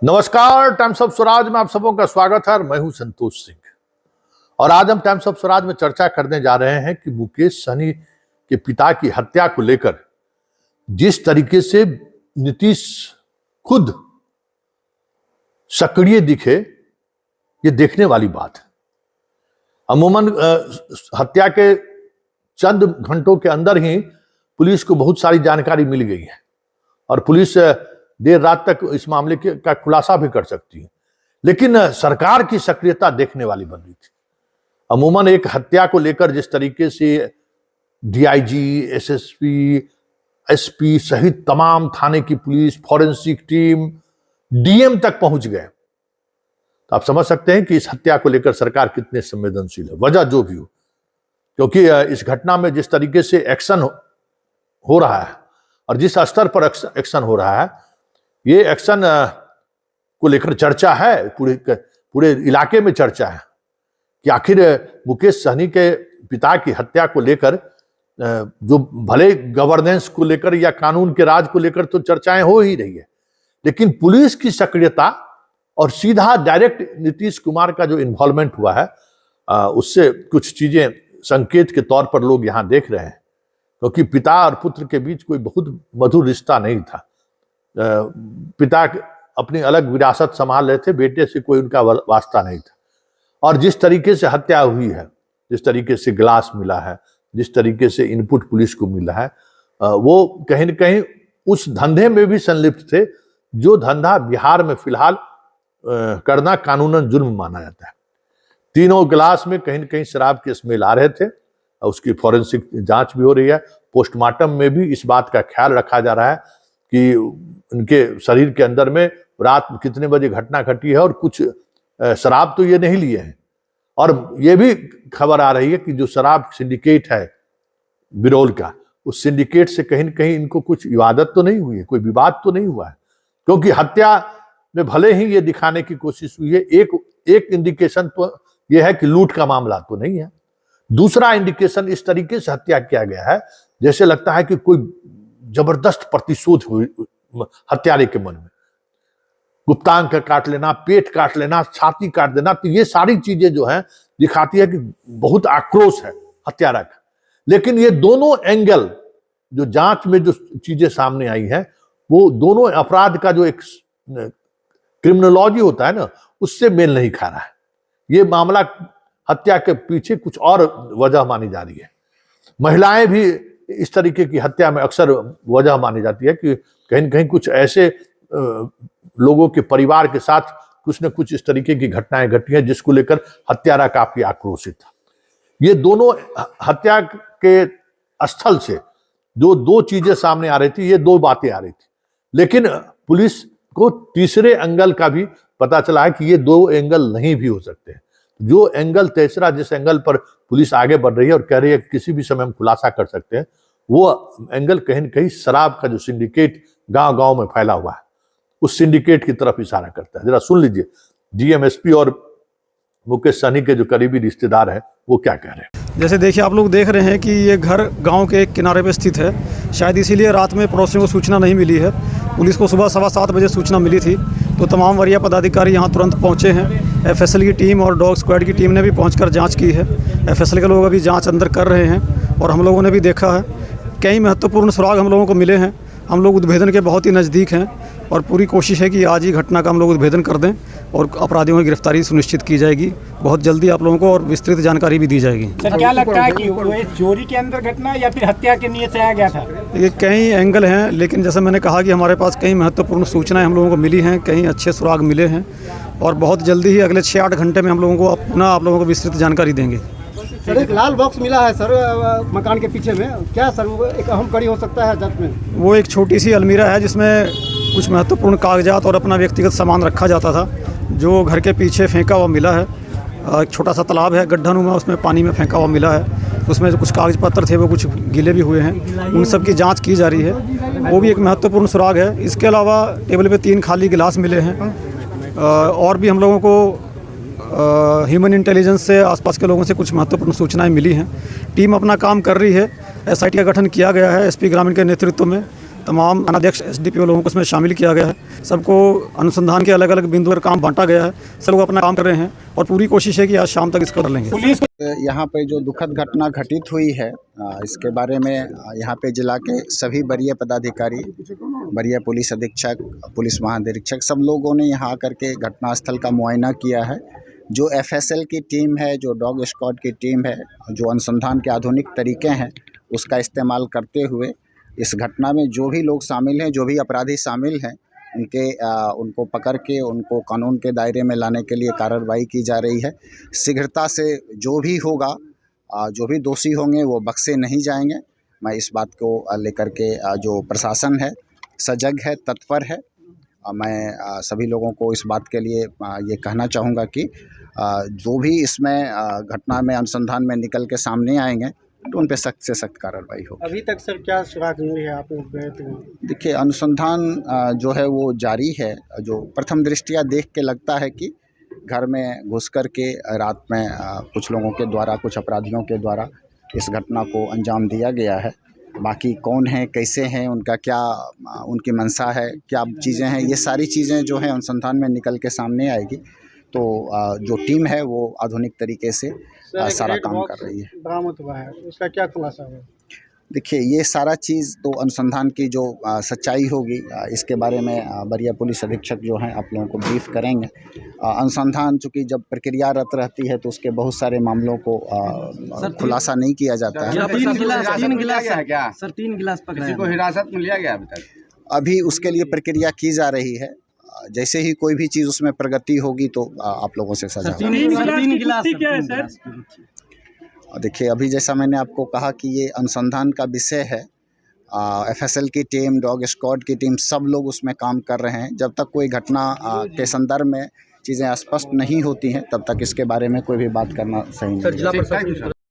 नमस्कार, times of Swaraj में आप सबों का स्वागत है। मैं हूं संतोष सिंह और आज हम टाइम्स ऑफ स्वराज में चर्चा करने जा रहे हैं कि मुकेश सहनी के पिता की हत्या को लेकर जिस तरीके से नीतीश खुद सक्रिय दिखे, ये देखने वाली बात है। अमूमन हत्या के चंद घंटों के अंदर ही पुलिस को बहुत सारी जानकारी मिल गई है और पुलिस देर रात तक इस मामले का खुलासा भी कर सकती है, लेकिन सरकार की सक्रियता देखने वाली बन रही थी। अमूमन एक हत्या को लेकर जिस तरीके से डीआईजी, एसएसपी, एसपी सहित तमाम थाने की पुलिस, फॉरेंसिक टीम, डीएम तक पहुंच गए, तो आप समझ सकते हैं कि इस हत्या को लेकर सरकार कितने संवेदनशील है। वजह जो भी हो, क्योंकि इस घटना में जिस तरीके से एक्शन हो रहा है और जिस स्तर पर एक्शन हो रहा है, ये एक्शन को लेकर चर्चा है, पूरे इलाके में चर्चा है कि आखिर मुकेश सहनी के पिता की हत्या को लेकर जो भले गवर्नेंस को लेकर या कानून के राज को लेकर तो चर्चाएं हो ही रही है, लेकिन पुलिस की सक्रियता और सीधा डायरेक्ट नीतीश कुमार का जो इन्वॉल्वमेंट हुआ है, उससे कुछ चीजें संकेत के तौर पर लोग यहां देख रहे हैं। क्योंकि पिता और पुत्र के बीच कोई बहुत मधुर रिश्ता नहीं था। पिता अपनी अलग विरासत संभाल रहे थे, बेटे से कोई उनका वास्ता नहीं था। और जिस तरीके से हत्या हुई है, जिस तरीके से ग्लास मिला है, जिस तरीके से इनपुट पुलिस को मिला है, वो कहीं न कहीं उस धंधे में भी संलिप्त थे जो धंधा बिहार में फिलहाल करना कानूनन जुर्म माना जाता है। तीनों गिलास में कहीं न कहीं शराब के स्मेल आ रहे थे। उसकी फॉरेंसिक जांच भी हो रही है। पोस्टमार्टम में भी इस बात का ख्याल रखा जा रहा है कि उनके शरीर के अंदर में रात कितने बजे घटना घटी है और कुछ शराब तो ये नहीं लिए हैं। और ये भी खबर आ रही है कि जो शराब सिंडिकेट है बिरौल का, उस सिंडिकेट से कहीं न कहीं इनको कुछ इबादत तो नहीं हुई है, कोई विवाद तो नहीं हुआ है। क्योंकि हत्या में भले ही ये दिखाने की कोशिश हुई है, एक इंडिकेशन तो ये है कि लूट का मामला तो नहीं है। दूसरा इंडिकेशन इस तरीके से हत्या किया गया है जैसे लगता है कि कोई जबरदस्त प्रतिशोध हुई हत्यारे के मन में। गुप्तांग का काट लेना, पेट काट लेना, छाती काट देना, तो ये सारी चीजें जो हैं दिखाती है कि बहुत आक्रोश है हत्यारा का। लेकिन ये दोनों एंगल जो जांच में जो चीजें सामने आई हैं, वो दोनों अपराध का जो एक क्रिमिनोलॉजी होता है ना, उससे मेल नहीं खा रहा है। ये मामला हत्या के पीछे कुछ और वजह मानी जा रही है। महिलाएं भी इस तरीके की हत्या में अक्सर वजह मानी जाती है कि कहीं न कहीं कुछ ऐसे लोगों के परिवार के साथ कुछ न कुछ इस तरीके की घटनाएं घटी हैं जिसको लेकर हत्यारा काफी आक्रोशित था। ये दोनों हत्या के स्थल से जो दो चीजें सामने आ रही थी, ये दो बातें आ रही थी, लेकिन पुलिस को तीसरे एंगल का भी पता चला है कि ये दो एंगल नहीं भी हो सकते। जो एंगल तीसरा, जिस एंगल पर पुलिस आगे बढ़ रही है और कह रही है कि किसी भी समय हम खुलासा कर सकते हैं, वो एंगल कहीं न कहीं शराब का जो सिंडिकेट गांव-गांव में फैला हुआ है, उस सिंडिकेट की तरफ इशारा करता है। जरा सुन लीजिए डीएम, एसपी और मुकेश सहनी के जो करीबी रिश्तेदार हैं वो क्या कह रहे हैं। जैसे देखिए, आप लोग देख रहे हैं कि ये घर गांव के एक किनारे पे स्थित है। शायद इसीलिए रात में पड़ोसियों को सूचना नहीं मिली है। पुलिस को सुबह 7:15 बजे सूचना मिली थी, तो तमाम वरीय पदाधिकारी यहां तुरंत पहुंचे हैं। एफएसएल की टीम और डॉग स्क्वाड की टीम ने भी पहुंचकर जांच की है। एफएसएल के लोग अभी जांच अंदर कर रहे हैं और हम लोगों ने भी देखा है कई महत्वपूर्ण सुराग हम लोगों को मिले हैं। हम लोग उद्भेदन के बहुत ही नज़दीक हैं और पूरी कोशिश है कि आज ही घटना का हम लोग उद्भेदन कर दें और अपराधियों की गिरफ्तारी सुनिश्चित की जाएगी। बहुत जल्दी आप लोगों को और विस्तृत जानकारी भी दी जाएगी। सर, क्या लगता है कि वो चोरी के अंदर घटना या फिर हत्या के नियत से आया गया था? ये कई एंगल हैं, लेकिन जैसे मैंने कहा कि हमारे पास कई महत्वपूर्ण सूचनाएं हम लोगों को मिली हैं, कई अच्छे सुराग मिले हैं और बहुत जल्दी ही अगले 6-8 घंटे में हम लोगों को पुनः आप लोगों को विस्तृत जानकारी देंगे। सर, एक लाल बॉक्स मिला है सर मकान के पीछे में, क्या सर वो एक अहम कड़ी हो सकता है जांच में? वो एक छोटी सी अलमीरा है जिसमें कुछ महत्वपूर्ण कागजात और अपना व्यक्तिगत सामान रखा जाता था, जो घर के पीछे फेंका हुआ मिला है। एक छोटा सा तालाब है गड्ढानुमा, उसमें पानी में फेंका हुआ मिला है। उसमें जो कुछ कागज पत्र थे वो कुछ गीले भी हुए हैं, उन सब की जांच की जा रही है। वो भी एक महत्वपूर्ण सुराग है। इसके अलावा टेबल पे 3 खाली गिलास मिले हैं और भी हम लोगों को ह्यूमन इंटेलिजेंस से आसपास के लोगों से कुछ महत्वपूर्ण सूचनाएं मिली हैं। टीम अपना काम कर रही है। एसआईटी का गठन किया गया है एसपी ग्रामीण के नेतृत्व में तमाम अध्यक्ष SDPO लोगों को इसमें शामिल किया गया है। सबको अनुसंधान के अलग अलग बिंदु पर काम बांटा गया है। सब लोग अपना काम कर रहे हैं और पूरी कोशिश है कि आज शाम तक इसको कर लेंगे। पुलिस यहाँ पे जो दुखद घटना घटित हुई है इसके बारे में यहाँ पे जिला के सभी वरीय पदाधिकारी, वरीय पुलिस अधीक्षक, पुलिस महानिरीक्षक, सब लोगों ने यहाँ आकर के घटनास्थल का मुआयना किया है। जो FSL की टीम है, जो डॉग स्क्वाड की टीम है, जो अनुसंधान के आधुनिक तरीके हैं उसका इस्तेमाल करते हुए इस घटना में जो भी लोग शामिल हैं, जो भी अपराधी शामिल हैं, उनको पकड़ के उनको कानून के दायरे में लाने के लिए कार्रवाई की जा रही है। शीघ्रता से जो भी होगा, जो भी दोषी होंगे वो बख्शे नहीं जाएंगे। मैं इस बात को लेकर के जो प्रशासन है सजग है, तत्पर है। मैं सभी लोगों को इस बात के लिए ये कहना चाहूँगा कि जो भी इसमें घटना में अनुसंधान में निकल के सामने आएंगे तो उन पे सख्त से सख्त कार्रवाई होगी। अभी तक सर क्या सुराग मिली है आप लोग गए थे? देखिए, अनुसंधान जो है वो जारी है। जो प्रथम दृष्टिया देख के लगता है कि घर में घुस कर के रात में कुछ लोगों के द्वारा, कुछ अपराधियों के द्वारा इस घटना को अंजाम दिया गया है। बाकी कौन है, कैसे हैं, उनका क्या उनकी मंशा है, क्या चीज़ें हैं, ये सारी चीज़ें जो हैं अनुसंधान में निकल के सामने आएगी। तो जो टीम है वो आधुनिक तरीके से सारा काम कर रही है। बरामद हुआ है, उसका क्या खुलासा हुआ? देखिए, ये सारा चीज़ तो अनुसंधान की जो सच्चाई होगी इसके बारे में वरीय पुलिस अधीक्षक जो हैं आप लोगों को ब्रीफ करेंगे। अनुसंधान चूँकि जब प्रक्रियारत रहती है तो उसके बहुत सारे मामलों को खुलासा नहीं किया जाता है। 3 गिलास किसी को हिरासत में लिया गया अभी तक? अभी उसके लिए प्रक्रिया की जा रही है। जैसे ही कोई भी चीज़ उसमें प्रगति होगी तो आप लोगों से सजा। 3 गिलास क्या है सर? देखिए, अभी जैसा मैंने आपको कहा कि ये अनुसंधान का विषय है। FSL की टीम, डॉग स्क्वाड की टीम, सब लोग उसमें काम कर रहे हैं। जब तक कोई घटना के संदर्भ में चीज़ें स्पष्ट नहीं होती हैं तब तक इसके बारे में कोई भी बात करना सही नहीं है।